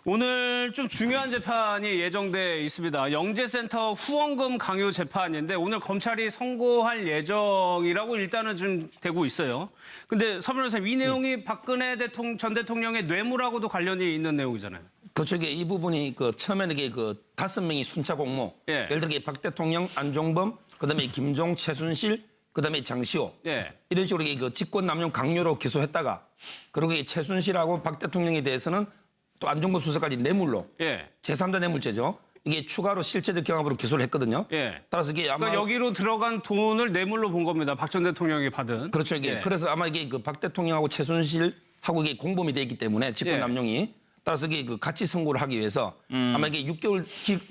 오늘 좀 중요한 재판이 예정돼 있습니다. 영재센터 후원금 강요 재판인데 오늘 검찰이 선고할 예정이라고 일단은 좀 되고 있어요. 근데 서 변호사님, 이 내용이 박근혜 전 대통령의 뇌물하고도 관련이 있는 내용이잖아요. 그렇죠. 이 부분이 처음에는 이게 5명이 순차 공모. 예. 예를 들어 박 대통령, 안종범, 그다음에 김종, 최순실, 그다음에 장시호. 예. 이런 식으로 직권남용 강요로 기소했다가 그리고 이 최순실하고 박 대통령에 대해서는 또 안종범 수사까지 뇌물로. 예. 제3자 뇌물죄죠. 이게 추가로 실체적 경합으로 기소를 했거든요. 예. 따라서 이게 아마 그러니까 여기로 들어간 돈을 뇌물로 본 겁니다. 박 전 대통령이 받은. 그렇죠. 이게 예. 그래서 아마 이게 박 대통령하고 최순실하고 이게 공범이 돼 있기 때문에 직권남용이 따라서 이게 같이 선고를 하기 위해서 아마 이게 6개월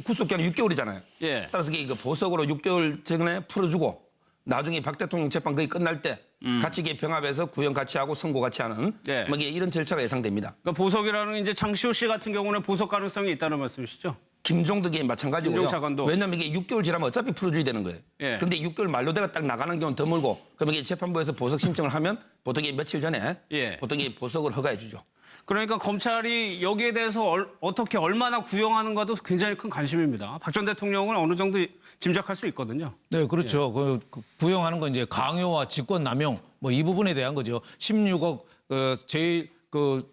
구속기한이 6개월이잖아요. 예. 따라서 이게 보석으로 6개월 전에 풀어주고 나중에 박 대통령 재판 거의 끝날 때 같이 이게 병합해서 구형 같이 하고 선고 같이 하는 예. 이게 이런 절차가 예상됩니다. 그러니까 보석이라는 게 이제 장시호 씨 같은 경우는 보석 가능성이 있다는 말씀이시죠? 김종도 이게 마찬가지고요. 김종 차관도. 왜냐하면 이게 6개월 지나면 어차피 풀어줘야 되는 거예요. 예. 그런데 6개월 만료돼가 딱 나가는 경우는 드물고 그럼 이게 재판부에서 보석 신청을 하면 보통 이게 며칠 전에 예. 보통 이 보석을 허가해 주죠. 그러니까 검찰이 여기에 대해서 어떻게 얼마나 구형하는가도 굉장히 큰 관심입니다. 박 전 대통령은 어느 정도 짐작할 수 있거든요. 네, 그렇죠. 그 구형하는 건 이제 강요와 직권남용 뭐 이 부분에 대한 거죠. 16억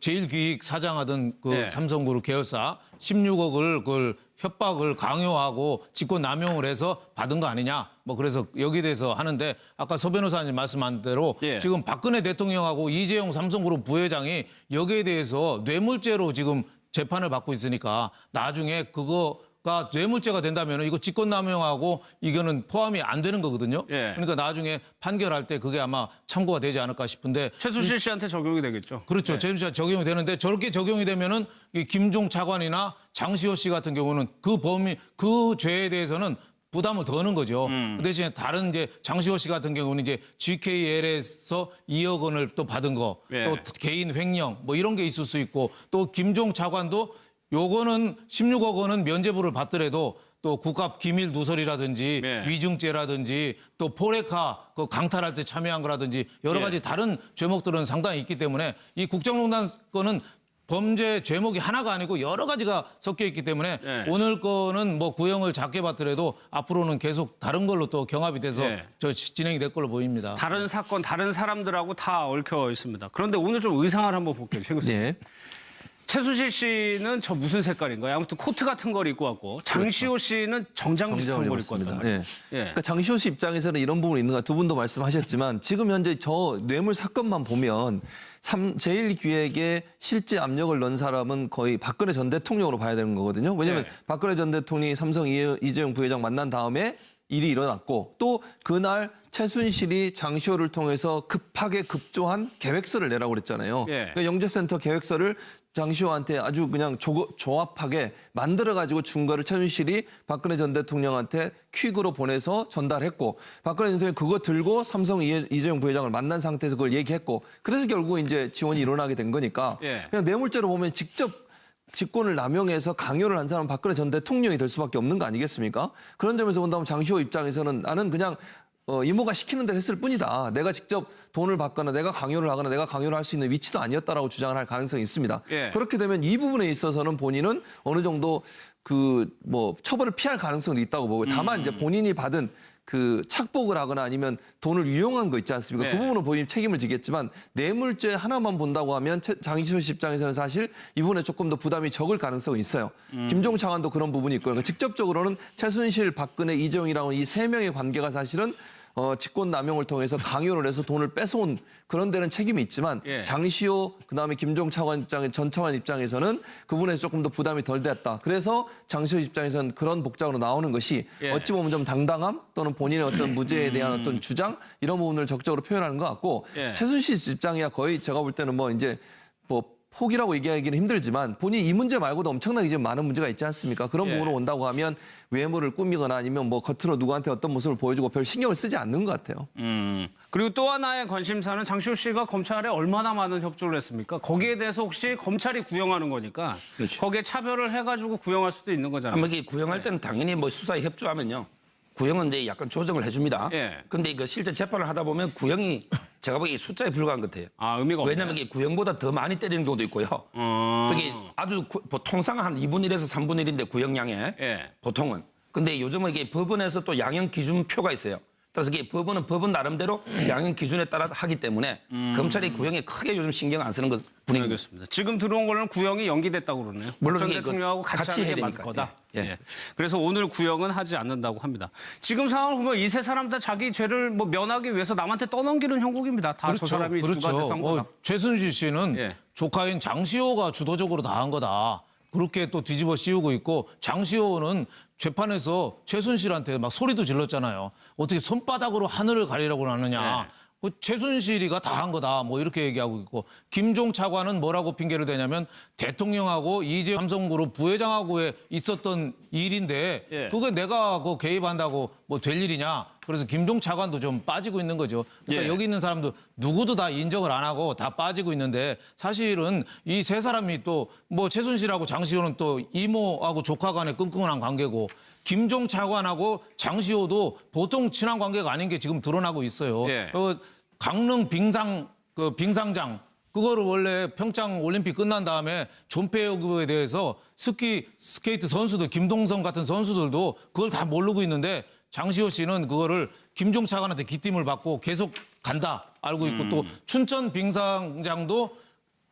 제일기획 사장하던 네. 삼성그룹 계열사 16억을 그걸 협박을 강요하고 직권남용을 해서 받은 거 아니냐. 뭐 그래서 여기에 대해서 하는데 아까 서 변호사님 말씀한 대로 예. 지금 박근혜 대통령하고 이재용 삼성그룹 부회장이 여기에 대해서 뇌물죄로 지금 재판을 받고 있으니까 나중에 그거가 뇌물죄가 된다면 이거 직권남용하고 이거는 포함이 안 되는 거거든요. 예. 그러니까 나중에 판결할 때 그게 아마 참고가 되지 않을까 싶은데 최순실 씨한테 적용이 되겠죠. 그렇죠. 재무제가 적용이 되는데 저렇게 적용이 되면은 이 김종 차관이나 장시호 씨 같은 경우는 그 범위, 그 죄에 대해서는 부담을 더는 거죠. 그 대신에 다른 이제 장시호 씨 같은 경우는 이제 GKL에서 2억 원을 또 받은 거, 예. 또 개인 횡령 뭐 이런 게 있을 수 있고 또 김종 차관도 요거는 16억 원은 면죄부를 받더라도 또 국가 기밀 누설이라든지 네. 위증죄라든지 또 포레카 그 강탈할 때 참여한 거라든지 여러 가지 다른 죄목들은 상당히 있기 때문에 이 국정농단 건은 범죄 죄목이 하나가 아니고 여러 가지가 섞여 있기 때문에 네. 오늘 거는 뭐 구형을 작게 받더라도 앞으로는 계속 다른 걸로 또 경합이 돼서 네. 진행이 될 걸로 보입니다. 다른 사건, 다른 사람들하고 다 얽혀 있습니다. 그런데 오늘 좀 의상을 한번 볼게요. 최 교수님. 네. 최순실 씨는 저 무슨 색깔인가요? 아무튼 코트 같은 걸 입고 왔고 장시호 씨는 정장 비슷한 걸 입고 왔단 말이에요. 예. 예. 그러니까 장시호 씨 입장에서는 이런 부분이 있는 거 두 분도 말씀하셨지만 지금 현재 저 뇌물 사건만 보면 제1기획에 실제 압력을 넣은 사람은 거의 박근혜 전 대통령으로 봐야 되는 거거든요. 왜냐하면 네. 박근혜 전 대통령이 삼성 이재용 부회장 만난 다음에 일이 일어났고 또 그날 최순실이 장시호를 통해서 급하게 급조한 계획서를 내라고 그랬잖아요. 예. 그러니까 영재센터 계획서를 장시호한테 아주 그냥 조합하게 만들어가지고 준 거를 최순실이 박근혜 전 대통령한테 퀵으로 보내서 전달했고 박근혜 전 대통령이 그거 들고 삼성 이재용 부회장을 만난 상태에서 그걸 얘기했고 그래서 결국 이제 지원이 일어나게 된 거니까 예. 그냥 뇌물죄로 보면 직접 직권을 남용해서 강요를 한 사람은 박근혜 전 대통령이 될 수밖에 없는 거 아니겠습니까? 그런 점에서 본다면 장시호 입장에서는 나는 그냥 이모가 시키는 대로 했을 뿐이다. 내가 직접 돈을 받거나 내가 강요를 하거나 내가 강요를 할 수 있는 위치도 아니었다라고 주장을 할 가능성이 있습니다. 예. 그렇게 되면 이 부분에 있어서는 본인은 어느 정도 처벌을 피할 가능성도 있다고 보고요. 다만 이제 본인이 받은 그 착복을 하거나 아니면 돈을 유용한 거 있지 않습니까? 네. 그 부분은 본인이 책임을 지겠지만 뇌물죄 하나만 본다고 하면 장시호 씨 입장에서는 사실 이 부분에 조금 더 부담이 적을 가능성이 있어요. 김종 차관도 그런 부분이 있고요. 그러니까 직접적으로는 최순실, 박근혜, 이재용이라는 이 세 명의 관계가 사실은 직권남용을 통해서 강요를 해서 돈을 뺏어온 그런 데는 책임이 있지만 예. 장시호 그다음에 김종 차관 전 차관 입장에서는 그 부분에서 조금 더 부담이 덜 됐다. 그래서 장시호 입장에서는 그런 복장으로 나오는 것이 예. 어찌 보면 좀 당당함 또는 본인의 어떤 무죄에 대한 어떤 주장 이런 부분을 적극적으로 표현하는 것 같고 예. 최순실 씨 입장이야 거의 제가 볼 때는 포기라고 얘기하기는 힘들지만 본인이 이 문제 말고도 엄청나게 이제 많은 문제가 있지 않습니까? 그런 예. 부분으로 온다고 하면 외모를 꾸미거나 아니면 겉으로 누구한테 어떤 모습을 보여주고 별 신경을 쓰지 않는 것 같아요. 그리고 또 하나의 관심사는 장시호 씨가 검찰에 얼마나 많은 협조를 했습니까? 거기에 대해서 혹시 검찰이 구형하는 거니까 그렇죠. 거기에 차별을 해가지고 구형할 수도 있는 거잖아요. 아마 이게 구형할 때는 당연히 수사에 협조하면요. 구형은 이제 약간 조정을 해줍니다. 예. 근데 실제 재판을 하다 보면 구형이 제가 보기에 숫자에 불과한 것 같아요. 아, 의미가 없네요. 왜냐하면 이게 구형보다 더 많이 때리는 경우도 있고요. 또 이게 아주 통상 한 2분의 1에서 3분의 1인데 구형량에 예. 보통은. 근데 요즘은 이게 법원에서 또 양형 기준표가 있어요. 따라서 이게 법원은 법원 나름대로 양형 기준에 따라 하기 때문에 검찰이 구형에 크게 요즘 신경 안 쓰는 것 분위기입니다. 알겠습니다. 지금 들어온 걸로는 구형이 연기됐다고 그러네요. 물론 전 이게 대통령하고 같이 같이 하는 해야 게 맞을 되니까. 거다. 예. 예. 그래서 오늘 구형은 하지 않는다고 합니다. 지금 상황을 보면 이 세 사람 다 자기 죄를 뭐 면하기 위해서 남한테 떠넘기는 형국입니다. 다 저 사람이 주가돼서 한 거다. 최순실 씨는 예. 조카인 장시호가 주도적으로 다 한 거다. 그렇게 또 뒤집어 씌우고 있고 장시호는 재판에서 최순실한테 막 소리도 질렀잖아요. 어떻게 손바닥으로 하늘을 가리라고 하느냐. 그 최순실이가 다 한 거다. 뭐 이렇게 얘기하고 있고 김종 차관은 뭐라고 핑계를 대냐면 대통령하고 이재 삼성그룹 부회장하고에 있었던 일인데 예. 그게 내가 그 개입한다고 뭐 될 일이냐. 그래서 김종 차관도 좀 빠지고 있는 거죠. 그러니까 예. 여기 있는 사람도 누구도 다 인정을 안 하고 다 빠지고 있는데 사실은 이 세 사람이 또 뭐 최순실하고 장시호는 또 이모하고 조카 간의 끈끈한 관계고 김종 차관하고 장시호도 보통 친한 관계가 아닌 게 지금 드러나고 있어요. 예. 강릉 빙상장 그거를 원래 평창 올림픽 끝난 다음에 존폐여부에 대해서 스케이트 선수들 김동성 같은 선수들도 그걸 다 모르고 있는데 장시호 씨는 그거를 김종 차관한테 기팀을 받고 계속 간다 알고 있고 또 춘천 빙상장도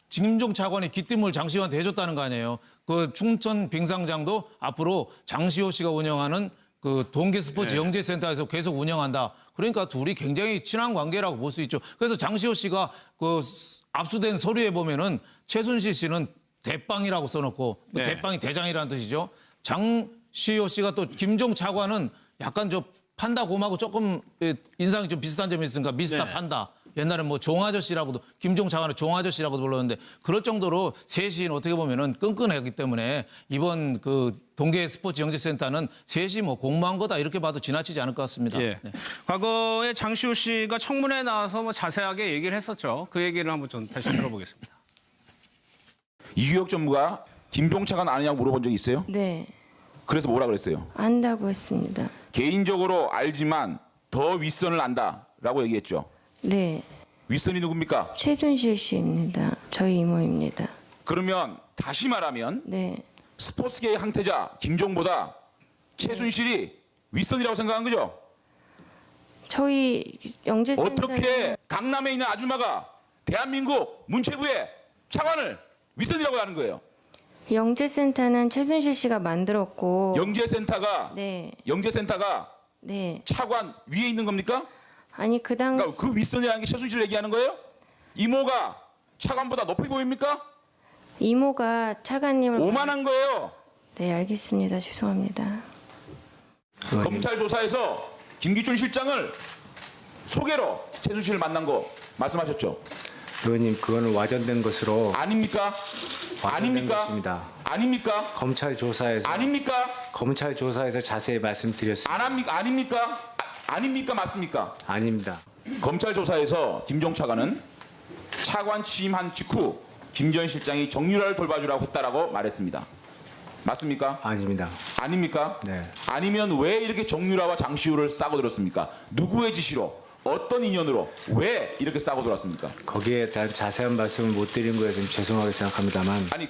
김종 차관이 기팀을 장시호한테 해줬다는 거 아니에요. 그 춘천 빙상장도 앞으로 장시호 씨가 운영하는 그 동계 스포츠 영재센터에서 계속 운영한다. 그러니까 둘이 굉장히 친한 관계라고 볼 수 있죠. 그래서 장시호 씨가 그 압수된 서류에 보면은 최순실 씨는 대빵이라고 써놓고 그 네. 대빵이 대장이라는 뜻이죠. 장시호 씨가 또 김종 차관은 약간 좀 판다 곰하고 조금 인상이 좀 비슷한 점이 있으니까 미스터 네. 판다. 옛날에 뭐 종아저씨라고도 김종 차관을 종아저씨라고도 불렀는데 그럴 정도로 셋이 어떻게 보면은 끈끈하기 때문에 이번 그 동계 스포츠 영재센터는 셋이 뭐 공모한 거다 이렇게 봐도 지나치지 않을 것 같습니다. 예. 네. 과거에 장시호 씨가 청문회에 나와서 뭐 자세하게 얘기를 했었죠. 그 얘기를 한번 좀 다시 들어보겠습니다. 이규혁 전무가 김종 차관 아느냐고 물어본 적이 있어요? 네, 그래서 뭐라 그랬어요? 안다고 했습니다. 개인적으로 알지만 더 윗선을 안다라고 얘기했죠. 네, 윗선이 누굽니까? 최순실 씨입니다. 저희 이모입니다. 그러면 다시 말하면 네, 스포츠계의 항태자 김종보다 최순실이 윗선이라고 생각한 거죠? 저희 영재센터는 어떻게 강남에 있는 아줌마가 대한민국 문체부의 차관을 윗선이라고 하는 거예요? 영재센터는 최순실 씨가 만들었고 영재센터가 네, 네. 차관 위에 있는 겁니까? 아니 그 당시 그러니까 그 윗선이라는 게 최순실 얘기하는 거예요? 이모가 차관보다 높이 보입니까? 이모가 차관님을 오만한 거예요. 네, 알겠습니다. 죄송합니다. 검찰 조사에서 김기춘 실장을 소개로 최순실을 만난 거 말씀하셨죠? 의원님, 그거는 와전된 것으로 아닙니까? 와전된 아닙니까? 것입니다. 아닙니까? 검찰 조사에서 자세히 말씀드렸습니다. 안 합니까? 아닙니까? 아닙니까? 맞습니까? 아닙니다. 검찰 조사에서 김종 차관은 차관 취임한 직후 김 전 실장이 정유라를 돌봐주라고 했다라고 말했습니다. 맞습니까? 아닙니다. 아닙니까? 네. 아니면 왜 이렇게 정유라와 장시호를 싸고 들었습니까? 누구의 지시로? 어떤 인연으로? 왜 이렇게 싸고 들었습니까? 거기에 대한 자세한 말씀을 못 드린 거에 좀 죄송하게 생각합니다만 아니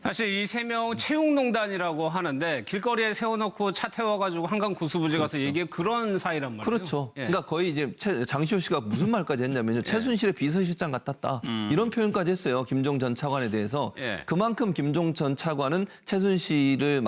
사실 이 세 명 채용농단이라고 하는데 길거리에 세워놓고 차 태워가지고 한강 고수부지 가서 얘기해 그런 사이란 말이에요. 그렇죠. 예. 그러니까 거의 이제 장시호 씨가 무슨 말까지 했냐면요. 최순실의 비서실장 같았다. 이런 표현까지 했어요. 김종 전 차관에 대해서. 예. 그만큼 김종 전 차관은 최순실의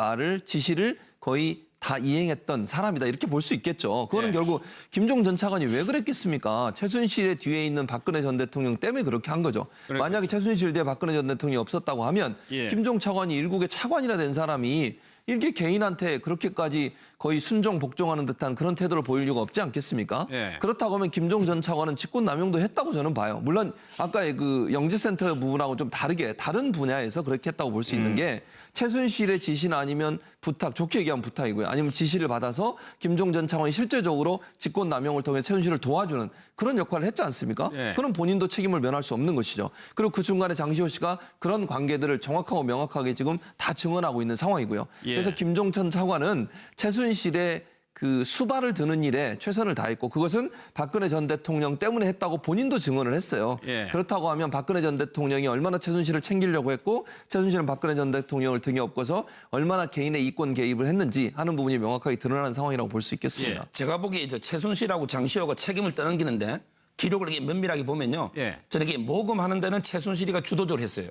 지시를 거의 다 이행했던 사람이다. 이렇게 볼 수 있겠죠. 그거는 예. 결국 김종 전 차관이 왜 그랬겠습니까? 최순실의 뒤에 있는 박근혜 전 대통령 때문에 그렇게 한 거죠. 그러니까요. 만약에 최순실 뒤에 박근혜 전 대통령이 없었다고 하면 예. 김종 차관이 일국의 차관이라 된 사람이 이렇게 개인한테 그렇게까지 거의 순종 복종하는 듯한 그런 태도를 보일 이유가 없지 않겠습니까? 예. 그렇다고 하면 김종 전 차관은 직권남용도 했다고 저는 봐요. 물론 아까의 그 영재센터 부분하고 좀 다른 분야에서 그렇게 했다고 볼 수 있는 게 최순실의 지시나 아니면 부탁, 좋게 얘기하면 부탁이고요. 아니면 지시를 받아서 김종 전 차관이 실제적으로 직권남용을 통해 최순실을 도와주는 그런 역할을 했지 않습니까? 예. 그럼 본인도 책임을 면할 수 없는 것이죠. 그리고 그 중간에 장시호 씨가 그런 관계들을 정확하고 명확하게 지금 다 증언하고 있는 상황이고요. 예. 그래서 김종 전 차관은 최순실의 그 수발을 드는 일에 최선을 다했고 그것은 박근혜 전 대통령 때문에 했다고 본인도 증언을 했어요. 예. 그렇다고 하면 박근혜 전 대통령이 얼마나 최순실을 챙기려고 했고 최순실은 박근혜 전 대통령을 등에 업고서 얼마나 개인의 이권 개입을 했는지 하는 부분이 명확하게 드러나는 상황이라고 볼 수 있겠습니다. 제가 보기에 이제 최순실하고 장시호가 책임을 떠넘기는데 기록을 이렇게 면밀하게 보면요. 예. 저는 이게 모금하는 데는 최순실이가 주도적으로 했어요.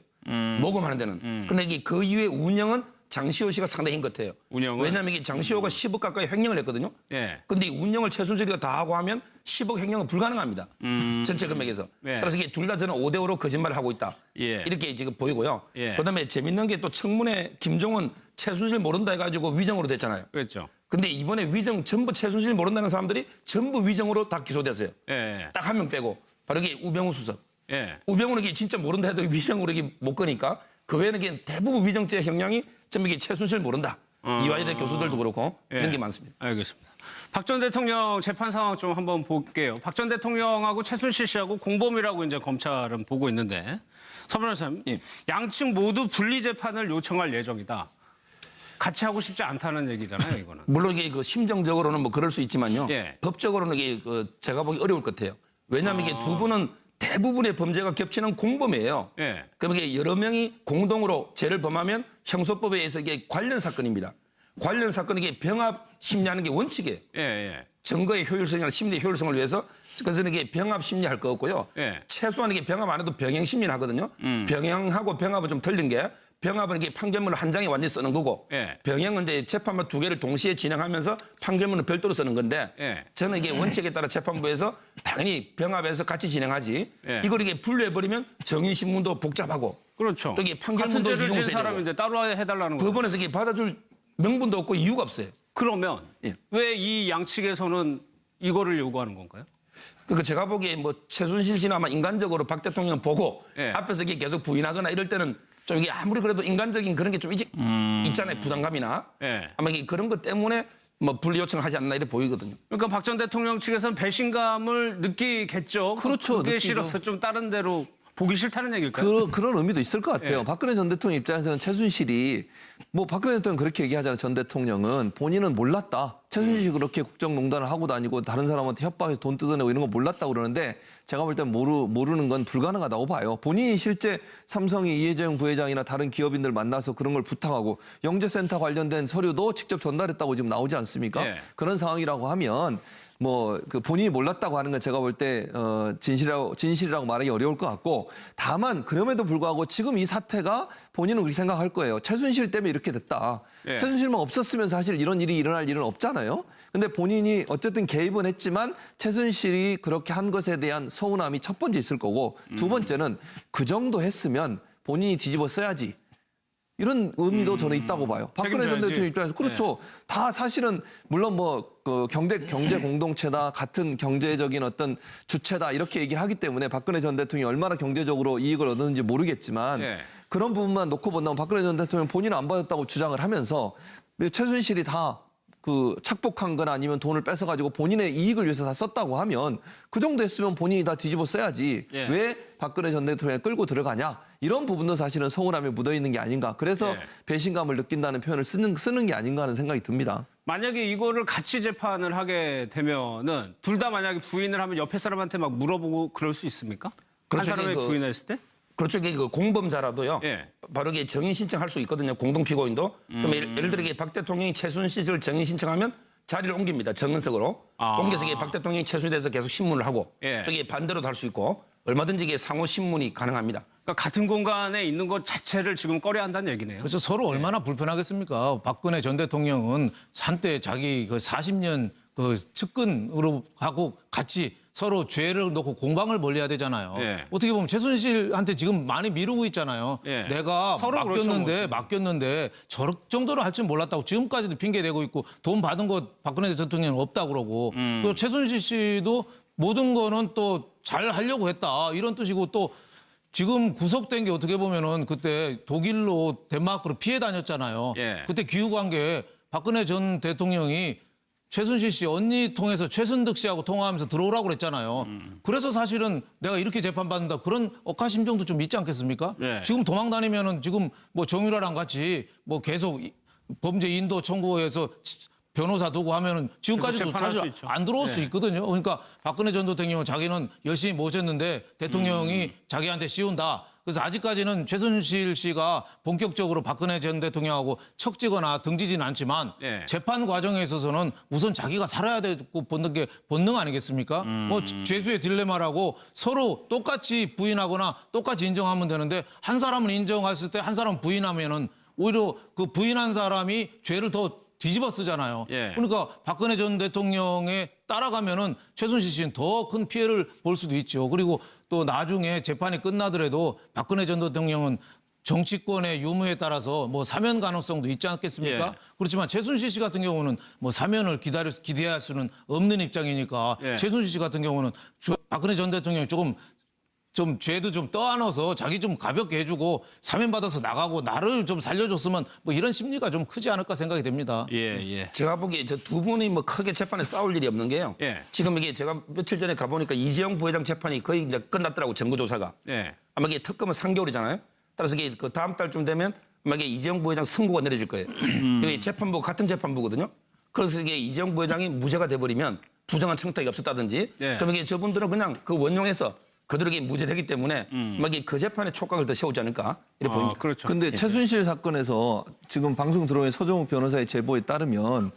모금하는 데는. 그런데 이게 그 이후에 운영은 장시호 씨가 상당히 한 것 같아요. 운영은? 왜냐하면 이게 장시호가 10억 가까이 횡령을 했거든요. 예. 근데 이 운영을 최순실이가 다 하고 하면 10억 횡령은 불가능합니다. 전체 금액에서. 예. 따라서 이게 둘 다 저는 5대5로 거짓말을 하고 있다. 예. 이렇게 지금 보이고요. 예. 그다음에 재밌는 게 또 청문회 김종은 최순실 모른다 해가지고 위정으로 됐잖아요. 그렇죠. 근데 이번에 위정 전부 최순실 모른다는 사람들이 전부 위정으로 다 기소됐어요. 예. 딱 한 명 빼고 바로 이게 우병우 수석. 예. 우병우는 이게 진짜 모른다 해도 위정으로 이게 못 거니까 그 외에는 이게 대부분 위정죄 형량이 전부 이게 최순실 모른다. 이화여대 교수들도 그렇고 이런 게 많습니다. 알겠습니다. 박 전 대통령 재판 상황 좀 한번 볼게요. 박 전 대통령하고 최순실 씨하고 공범이라고 이제 검찰은 보고 있는데 서 변호사님, 예. 양측 모두 분리 재판을 요청할 예정이다. 같이 하고 싶지 않다는 얘기잖아요, 이거는. 물론 이게 그 심정적으로는 뭐 그럴 수 있지만요. 예. 법적으로는 이게 그 제가 보기 어려울 것 같아요. 왜냐하면 이게 두 분은 대부분의 범죄가 겹치는 공범이에요. 예. 그럼 이게 여러 명이 공동으로 죄를 범하면 형소법에 의해서 이게 관련 사건입니다. 관련 사건은 이게 병합 심리하는 게 원칙이에요. 예, 예. 증거의 효율성이나 심리의 효율성을 위해서 그래서 이게 병합 심리할 거 없고요. 예. 최소한 이게 병합 안 해도 병행 심리는 하거든요. 병행하고 병합은 좀 틀린 게 병합은 이게 판결문을 한 장에 완전히 쓰는 거고 예. 병행은 이제 재판부 두 개를 동시에 진행하면서 판결문을 별도로 쓰는 건데 예. 저는 이게 원칙에 따라 재판부에서 당연히 병합해서 같이 진행하지 예. 이걸 이게 분류해버리면 정인신문도 복잡하고 그렇죠. 또 이게 같은 판결문도 죄를 진 이용해야 되고 사람인데 따로 해달라는 거예요. 법원에서 이게 받아줄 명분도 없고 이유가 없어요. 그러면 예. 왜 이 양측에서는 이거를 요구하는 건가요? 그러니까 제가 보기에 뭐 최순실 씨는 아마 인간적으로 박 대통령 보고 예. 앞에서 이게 계속 부인하거나 이럴 때는 좀 이게 아무리 그래도 인간적인 그런 게 좀 있잖아요. 부담감이나. 예. 아마 이게 그런 것 때문에 뭐 분리 요청을 하지 않나 이렇게 보이거든요. 그러니까 박 전 대통령 측에서는 배신감을 느끼겠죠. 그렇죠, 그게 느끼죠. 싫어서 좀 다른 데로 보기 싫다는 얘기일까요? 그런 의미도 있을 것 같아요. 예. 박근혜 전 대통령 입장에서는 최순실이 뭐 박근혜 대통령 그렇게 얘기하잖아요. 전 대통령은 본인은 몰랐다. 최순실이 그렇게 국정농단을 하고 다니고 다른 사람한테 협박해서 돈 뜯어내고 이런 거 몰랐다고 그러는데 제가 볼 땐 모르는 건 불가능하다고 봐요. 본인이 실제 삼성이 이혜정 부회장이나 다른 기업인들 만나서 그런 걸 부탁하고 영재센터 관련된 서류도 직접 전달했다고 지금 나오지 않습니까? 예. 그런 상황이라고 하면 뭐 그 본인이 몰랐다고 하는 건 제가 볼 때 진실이라고 말하기 어려울 것 같고 다만 그럼에도 불구하고 지금 이 사태가 본인은 그렇게 생각할 거예요. 최순실 때문에 이렇게 됐다. 예. 최순실만 없었으면 사실 이런 일이 일어날 일은 없잖아요. 근데 본인이 어쨌든 개입은 했지만 최순실이 그렇게 한 것에 대한 서운함이 첫 번째 있을 거고 두 번째는 그 정도 했으면 본인이 뒤집어 써야지. 이런 의미도 저는 있다고 봐요. 박근혜 전 책임져야지. 대통령 입장에서 그렇죠. 다 사실은 물론 뭐 그 경제 공동체다 같은 경제적인 어떤 주체다 이렇게 얘기를 하기 때문에 박근혜 전 대통령이 얼마나 경제적으로 이익을 얻었는지 모르겠지만 예. 그런 부분만 놓고 본다면 박근혜 전 대통령 본인은 안 받았다고 주장을 하면서 최순실이 다 그 착복한 건 아니면 돈을 뺏어가지고 본인의 이익을 위해서 다 썼다고 하면 그 정도 했으면 본인이 다 뒤집어 써야지 예. 왜 박근혜 전 대통령을 끌고 들어가냐 이런 부분도 사실은 서운함에 묻어있는 게 아닌가 그래서 예. 배신감을 느낀다는 표현을 쓰는 게 아닌가 하는 생각이 듭니다. 만약에 이거를 같이 재판을 하게 되면은 둘 다 만약에 부인을 하면 옆에 사람한테 막 물어보고 그럴 수 있습니까? 그렇죠. 한 사람이 그- 부인했을 때? 그렇죠. 이게 그 공범자라도요. 예. 바로 이게 정인 신청할 수 있거든요. 공동 피고인도. 그럼 예를 들어 이게 박 대통령이 최순실을 정인 신청하면 자리를 옮깁니다. 정은석으로. 아. 옮겨서 이게 박 대통령이 최순실에서 계속 신문을 하고 예. 또 이게 반대로도 할 수 있고 얼마든지 이게 상호 신문이 가능합니다. 그러니까 같은 공간에 있는 것 자체를 지금 꺼려한다는 얘기네요. 그래서 서로 얼마나 불편하겠습니까? 박근혜 전 대통령은 한때 자기 그 40년 그 측근으로 하고 같이 서로 죄를 놓고 공방을 벌여야 되잖아요. 예. 어떻게 보면 최순실한테 지금 많이 미루고 있잖아요. 예. 내가 서로 그렇죠, 맡겼는데 저럴 정도로 할 줄 몰랐다고 지금까지도 핑계대고 있고 돈 받은 거 박근혜 대통령은 없다고 그러고 또 최순실 씨도 모든 거는 또 잘 하려고 했다 이런 뜻이고 또 지금 구속된 게 어떻게 보면은 그때 독일로 덴마크로 피해 다녔잖아요. 예. 그때 기우한 게 박근혜 전 대통령이 최순실 씨 언니 통해서 최순득 씨하고 통화하면서 들어오라고 그랬잖아요. 그래서 사실은 내가 이렇게 재판받는다 그런 억하심정도 좀 있지 않겠습니까? 예. 지금 도망 다니면은 지금 뭐 정유라랑 같이 뭐 계속 범죄 인도 청구해서 변호사 두고 하면은 지금까지도 재판할 수 사실 있죠. 안 들어올 수 있거든요. 그러니까 박근혜 전 대통령은 자기는 열심히 모셨는데 대통령이 자기한테 씌운다. 그래서 아직까지는 최순실 씨가 본격적으로 박근혜 전 대통령하고 척지거나 등지지는 않지만 예. 재판 과정에 있어서는 우선 자기가 살아야 되고 보는 게 본능 아니겠습니까? 뭐 죄수의 딜레마라고 서로 똑같이 부인하거나 똑같이 인정하면 되는데 한 사람은 인정했을 때 한 사람은 부인하면은 오히려 그 부인한 사람이 죄를 더 뒤집어 쓰잖아요. 예. 그러니까 박근혜 전 대통령에 따라가면은 최순실 씨는 더 큰 피해를 볼 수도 있죠. 그리고 또 나중에 재판이 끝나더라도 박근혜 전 대통령은 정치권의 유무에 따라서 뭐 사면 가능성도 있지 않겠습니까? 예. 그렇지만 최순실 씨 같은 경우는 뭐 사면을 기대할 수는 없는 입장이니까 예. 최순실 씨 같은 경우는 박근혜 전 대통령이 좀 죄도 좀 떠안아서 자기 좀 가볍게 해주고 사면 받아서 나가고 나를 좀 살려줬으면 뭐 이런 심리가 좀 크지 않을까 생각이 됩니다. 예. 제가 보기에 저 두 분이 뭐 크게 재판에 싸울 일이 없는 게요. 예. 지금 이게 제가 며칠 전에 가보니까 이재용 부회장 재판이 거의 이제 끝났더라고, 증거조사가. 예. 아마 이게 특검은 3개월이잖아요. 따라서 이게 그 다음 달쯤 되면 아마 이게 이재용 부회장 선고가 내려질 거예요. 이게 재판부 같은 재판부거든요. 그래서 이게 이재용 부회장이 무죄가 돼버리면 부정한 청탁이 없었다든지, 예. 그럼 이게 저분들은 그냥 그 원용해서 그들에게 무죄되기 때문에 막 이게 그 재판에 촉각을 더 세우지 않을까 이렇게 보입니다. 그렇죠. 근데 최순실 사건에서 지금 방송 들어온 서정욱 변호사의 제보에 따르면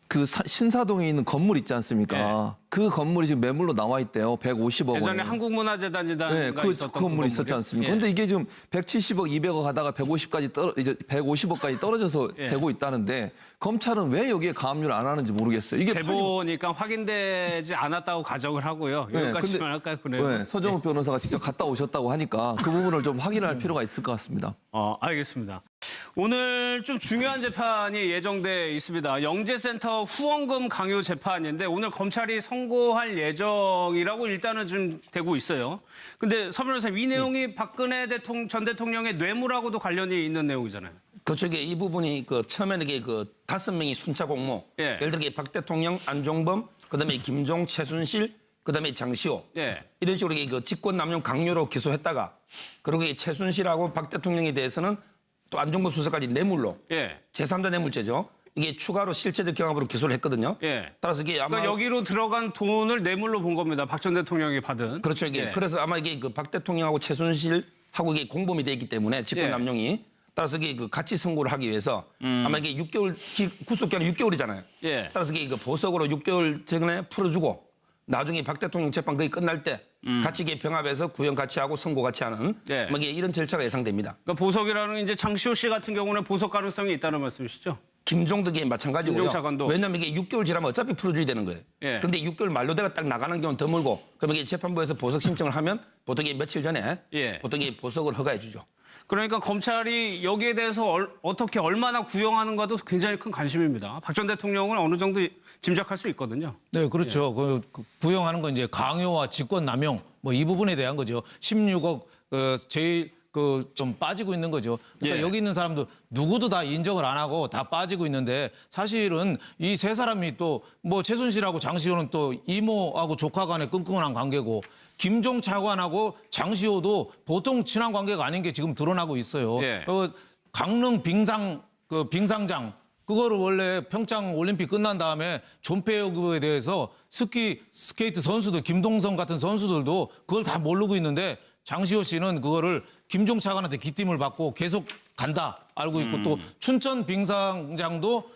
그 신사동에 있는 건물 있지 않습니까? 그 건물이 지금 매물로 나와 있대요. 150억 원. 예전에 한국문화재단이다 네, 그 있었던 건물이 있었지 않습니까? 예. 근데 이게 지금 170억, 200억 하다가 150억까지 떨어져서 예. 되고 있다는데 검찰은 왜 여기에 가압류를 안 하는지 모르겠어요. 이게 제보니까 확인되지 않았다고 가정을 하고요. 여기까지만 할까요? 그래요. 네, 서정욱 변호사가 직접 갔다 오셨다고 하니까 그 부분을 좀 확인할 필요가 있을 것 같습니다. 알겠습니다. 오늘 좀 중요한 재판이 예정돼 있습니다. 영재센터 후원금 강요 재판인데 오늘 검찰이 선고할 예정이라고 일단은 좀 되고 있어요. 근데 서 변호사님, 이 내용이 박근혜 전 대통령의 뇌물하고도 관련이 있는 내용이잖아요. 그쪽에 이 부분이 그 처음에는 이게 그 5명이 순차 공모. 예. 예를 들어 이게 박 대통령, 안종범, 그다음에 김종, 최순실, 그다음에 장시호. 예. 이런 식으로 이게 그 직권남용 강요로 기소했다가, 그리고 이 최순실하고 박 대통령에 대해서는 또 안종범 수사까지 뇌물로. 예. 제3자 뇌물죄죠. 이게 추가로 실체적 경합으로 기소를 했거든요. 예. 따라서 이게 아마 그러니까 여기로 들어간 돈을 뇌물로 본 겁니다. 박 전 대통령이 받은. 그렇죠. 이게 예. 그래서 아마 이게 그 박 대통령하고 최순실하고 이게 공범이 돼 있기 때문에 직권남용이 따라서 이게 그 같이 선고를 하기 위해서 아마 이게 6개월 구속기한은 6개월이잖아요. 예. 따라서 이게 그 보석으로 6개월 전에 풀어주고 나중에 박 대통령 재판 거의 끝날 때 같이 이게 병합해서 구형 같이 하고 선고 같이 하는 예. 아마 이게 이런 절차가 예상됩니다. 그러니까 보석이라는 이제 장시호 씨 같은 경우는 보석 가능성이 있다는 말씀이시죠? 김종도 게 마찬가지고요. 김종 차관도. 왜냐하면 이게 6개월 지나면 어차피 풀어줘야 되는 거예요. 예. 그런데 6개월 만료돼가 딱 나가는 경우는 드물고, 그럼 이게 재판부에서 보석 신청을 하면 보통 이게 며칠 전에 예. 보통 이게 보석을 허가해 주죠. 그러니까 검찰이 여기에 대해서 어떻게 얼마나 구형하는가도 굉장히 큰 관심입니다. 박 전 대통령은 어느 정도 짐작할 수 있거든요. 네, 그렇죠. 그 부영하는 건 이제 강요와 직권 남용 뭐 이 부분에 대한 거죠. 16억 제일 좀 빠지고 있는 거죠. 그러니까 예. 여기 있는 사람도 누구도 다 인정을 안 하고 다 빠지고 있는데 사실은 이 세 사람이 또 뭐 최순실하고 장시호는 또 이모하고 조카 간의 끈끈한 관계고 김종 차관하고 장시호도 보통 친한 관계가 아닌 게 지금 드러나고 있어요. 예. 강릉 빙상장 그거를 원래 평창 올림픽 끝난 다음에 존폐여부에 대해서 스케이트 선수들 김동성 같은 선수들도 그걸 다 모르고 있는데 장시호 씨는 그거를 김종 차관한테 기팀을 받고 계속 간다 알고 있고 또 춘천 빙상장도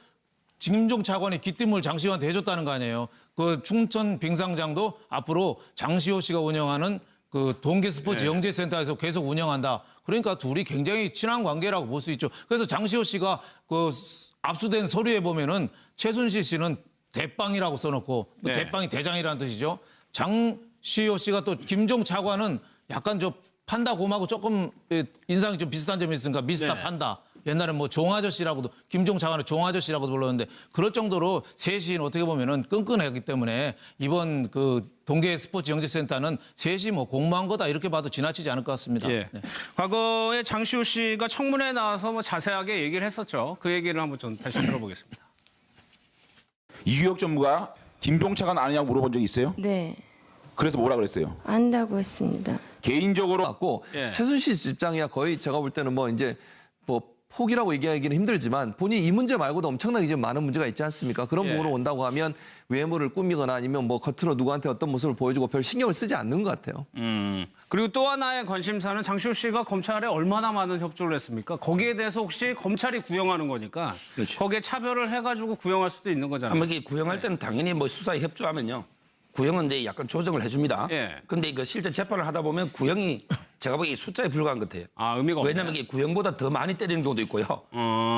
김종 차관이 기팀을 장시호한테 해줬다는 거 아니에요. 그 춘천 빙상장도 앞으로 장시호 씨가 운영하는 그 동계 스포츠 영재센터에서 계속 운영한다. 그러니까 둘이 굉장히 친한 관계라고 볼 수 있죠. 그래서 장시호 씨가 그 압수된 서류에 보면은 최순실 씨는 대빵이라고 써놓고 네. 대빵이 대장이라는 뜻이죠. 장시호 씨가 또 김종 차관은 약간 좀 판다 곰하고 조금 인상이 좀 비슷한 점이 있으니까 미스터 네. 판다. 옛날에 뭐 종아저씨라고도 김종 차관을 종아저씨라고도 불렀는데 그럴 정도로 셋이 어떻게 보면은 끈끈하기 때문에 이번 그 동계 스포츠 영재센터는 셋이 뭐 공모한 거다 이렇게 봐도 지나치지 않을 것 같습니다. 예. 네. 과거에 장시호 씨가 청문회에 나와서 뭐 자세하게 얘기를 했었죠. 그 얘기를 한번 좀 다시 들어보겠습니다. 이규혁 전무가 김종 차관 아니냐고 물어본 적이 있어요? 네. 그래서 뭐라 그랬어요? 안다고 했습니다. 개인적으로 같고 예. 최순실 씨 입장이야 거의 제가 볼 때는 뭐 이제 뭐 포기라고 얘기하기는 힘들지만 본인이 이 문제 말고도 엄청나게 지금 많은 문제가 있지 않습니까? 그런 예. 부분으로 온다고 하면 외모를 꾸미거나 아니면 뭐 겉으로 누구한테 어떤 모습을 보여주고 별 신경을 쓰지 않는 것 같아요. 그리고 또 하나의 관심사는 장시호 씨가 검찰에 얼마나 많은 협조를 했습니까? 거기에 대해서 혹시 검찰이 구형하는 거니까 그렇죠. 거기에 차별을 해가지고 구형할 수도 있는 거잖아요. 아마 이게 구형할 때는 당연히 뭐 수사에 협조하면요. 구형은 이제 약간 조정을 해줍니다. 예. 근데 그 실제 재판을 하다 보면 구형이 제가 보기에 숫자에 불과한 것 같아요. 아, 의미가 없네. 왜냐하면 이게 구형보다 더 많이 때리는 경우도 있고요.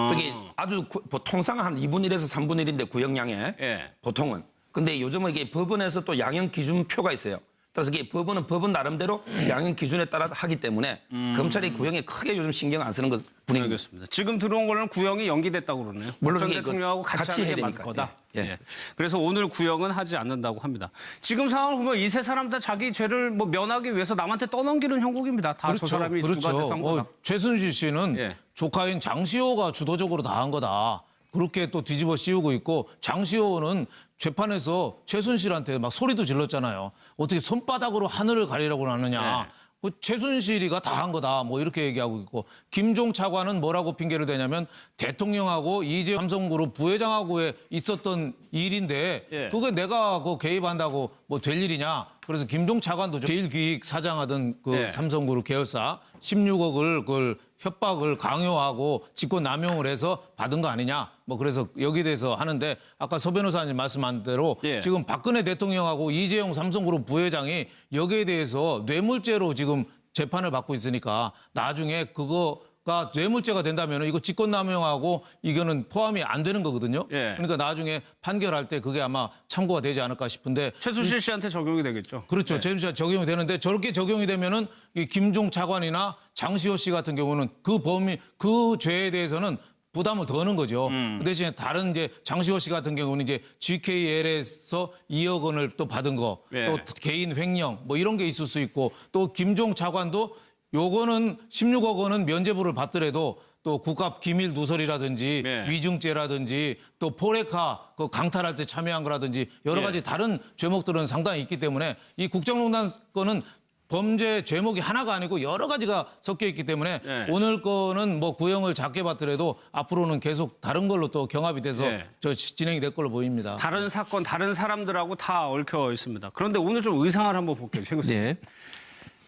그게 아주 통상 한 2분의 1에서 3분의 1인데 구형량에 예. 보통은. 근데 요즘은 이게 법원에서 또 양형 기준표가 있어요. 따라서 이게 법원은 법원 나름대로 양형 기준에 따라 하기 때문에 검찰이 구형에 크게 요즘 신경 안 쓰는 것 분위기입니다. 알겠습니다. 지금 들어온 거는 구형이 연기됐다고 그러네요. 물론 전 이게 대통령하고 같이 하는 해야 게 맞을 되니까. 거다. 예. 예. 그래서 오늘 구형은 하지 않는다고 합니다. 지금 상황을 보면 이 세 사람 다 자기 죄를 뭐 면하기 위해서 남한테 떠넘기는 형국입니다. 다 저 사람이 주가 돼서 한 거다. 최순실 씨는 예. 조카인 장시호가 주도적으로 다 한 거다. 그렇게 또 뒤집어 씌우고 있고 장시호는 재판에서 최순실한테 막 소리도 질렀잖아요. 어떻게 손바닥으로 하늘을 가리라고 하느냐. 그 최순실이가 다 한 거다. 뭐 이렇게 얘기하고 있고 김종 차관은 뭐라고 핑계를 대냐면 대통령하고 이재용 삼성그룹 부회장하고에 있었던 일인데 예. 그게 내가 그 개입한다고 뭐 될 일이냐. 그래서 김종 차관도 제일기획 사장하던 그 예. 삼성그룹 계열사 16억을 그걸 협박을 강요하고 직권 남용을 해서 받은 거 아니냐. 뭐 그래서 여기에 대해서 하는데 아까 서 변호사님 말씀한 대로 예. 지금 박근혜 대통령하고 이재용 삼성그룹 부회장이 여기에 대해서 뇌물죄로 지금 재판을 받고 있으니까 나중에 그거가 뇌물죄가 된다면 이거 직권남용하고 이거는 포함이 안 되는 거거든요. 예. 그러니까 나중에 판결할 때 그게 아마 참고가 되지 않을까 싶은데 최순실 씨한테 적용이 되겠죠. 그렇죠. 재무제가 적용이 되는데 저렇게 적용이 되면은 이 김종 차관이나 장시호 씨 같은 경우는 그 범위, 그 죄에 대해서는 부담을 더는 거죠. 그 대신에 다른 이제 장시호 씨 같은 경우는 이제 GKL에서 2억 원을 또 받은 거, 예. 또 개인 횡령 뭐 이런 게 있을 수 있고 또 김종 차관도 요거는 16억 원은 면죄부를 받더라도 또 국가 기밀 누설이라든지 네. 위증죄라든지 또 포레카 그 강탈할 때 참여한 거라든지 여러 예. 가지 다른 죄목들은 상당히 있기 때문에 이 국정농단 건은 범죄 죄목이 하나가 아니고 여러 가지가 섞여 있기 때문에 예. 오늘 거는 뭐 구형을 작게 받더라도 앞으로는 계속 다른 걸로 또 경합이 돼서 예. 진행이 될 걸로 보입니다. 다른 사건, 다른 사람들하고 다 얽혀 있습니다. 그런데 오늘 좀 의상을 한번 볼게요. 최 교수님. 네.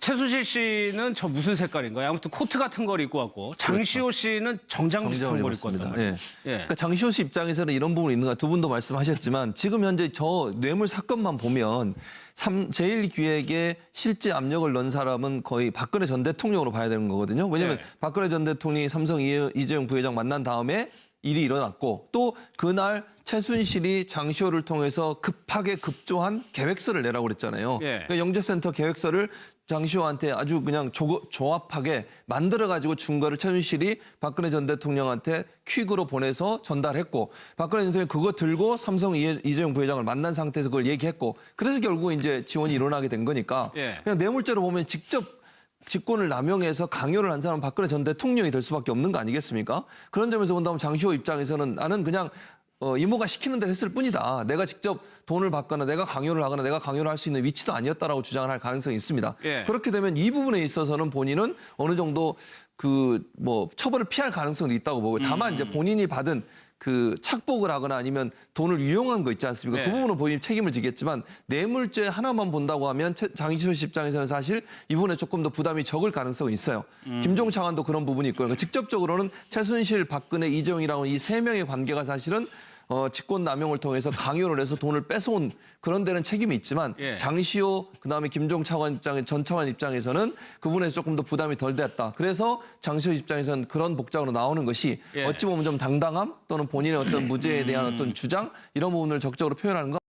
최순실 씨는 저 무슨 색깔인가요? 아무튼 코트 같은 걸 입고 왔고 장시호 씨는 정장 비슷한 정장을 걸 입고 왔단 입었습니다. 말이에요. 예. 예. 그러니까 장시호 씨 입장에서는 이런 부분이 있는 것 두 분도 말씀하셨지만 지금 현재 저 뇌물 사건만 보면 제1기획에 실제 압력을 넣은 사람은 거의 박근혜 전 대통령으로 봐야 되는 거거든요. 왜냐하면 네. 박근혜 전 대통령이 삼성 이재용 부회장 만난 다음에 일이 일어났고 또 그날 최순실이 장시호를 통해서 급하게 급조한 계획서를 내라고 그랬잖아요. 예. 그러니까 영재센터 계획서를 장시호한테 아주 그냥 조합하게 만들어가지고 준 거를 최순실이 박근혜 전 대통령한테 퀵으로 보내서 전달했고 박근혜 전 대통령이 그거 들고 삼성 이재용 부회장을 만난 상태에서 그걸 얘기했고 그래서 결국 이제 지원이 일어나게 된 거니까 예. 그냥 뇌물죄로 보면 직접 직권을 남용해서 강요를 한 사람은 박근혜 전 대통령이 될 수밖에 없는 거 아니겠습니까? 그런 점에서 본다면 장시호 입장에서는 나는 그냥 이모가 시키는 대로 했을 뿐이다. 내가 직접 돈을 받거나 내가 강요를 하거나 내가 강요를 할 수 있는 위치도 아니었다라고 주장을 할 가능성이 있습니다. 예. 그렇게 되면 이 부분에 있어서는 본인은 어느 정도 그 뭐 처벌을 피할 가능성도 있다고 보고 다만 이제 본인이 받은 그 착복을 하거나 아니면 돈을 유용한 거 있지 않습니까? 네. 그 부분은 본인이 책임을 지겠지만 뇌물죄 하나만 본다고 하면 장시호 씨 입장에서는 사실 이 부분에 조금 더 부담이 적을 가능성이 있어요. 김종 차관도 그런 부분이 있고요. 그러니까 직접적으로는 최순실, 박근혜, 이재용이라는 이 세 명의 관계가 사실은 직권 남용을 통해서 강요를 해서 돈을 뺏어온 그런 데는 책임이 있지만 예. 장시호 그다음에 김종 차관 전 차관 입장에서는 그 부분에서 조금 더 부담이 덜 됐다. 그래서 장시호 입장에서는 그런 복장으로 나오는 것이 예. 어찌 보면 좀 당당함 또는 본인의 어떤 무죄에 대한 어떤 주장 이런 부분을 적극적으로 표현하는 거